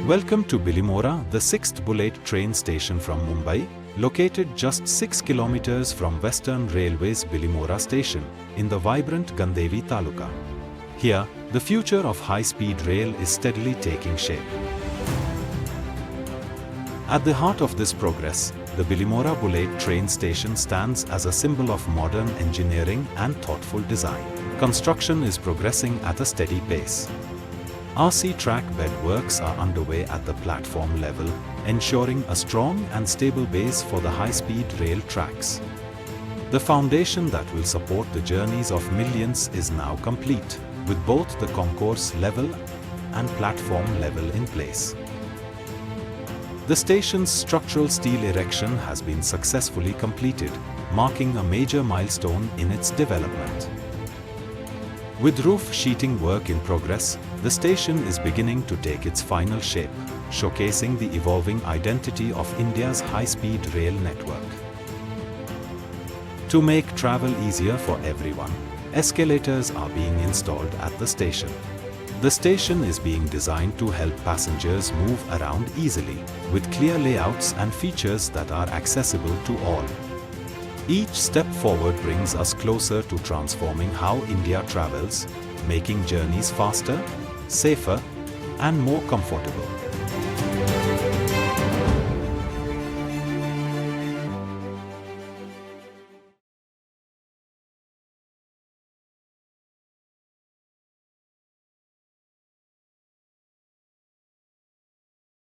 Welcome to Bilimora, the 6th bullet train station from Mumbai, located just 6 kilometers from Western Railway's Bilimora station, in the vibrant Gandevi Taluka. Here, the future of high-speed rail is steadily taking shape. At the heart of this progress, the Bilimora bullet train station stands as a symbol of modern engineering and thoughtful design. Construction is progressing at a steady pace. RC track bed works are underway at the platform level, ensuring a strong and stable base for the high-speed rail tracks. The foundation that will support the journeys of millions is now complete, with both the concourse level and platform level in place. The station's structural steel erection has been successfully completed, marking a major milestone in its development. With roof sheeting work in progress, the station is beginning to take its final shape, showcasing the evolving identity of India's high-speed rail network. To make travel easier for everyone, escalators are being installed at the station. The station is being designed to help passengers move around easily, with clear layouts and features that are accessible to all. Each step forward brings us closer to transforming how India travels, making journeys faster, safer, and more comfortable.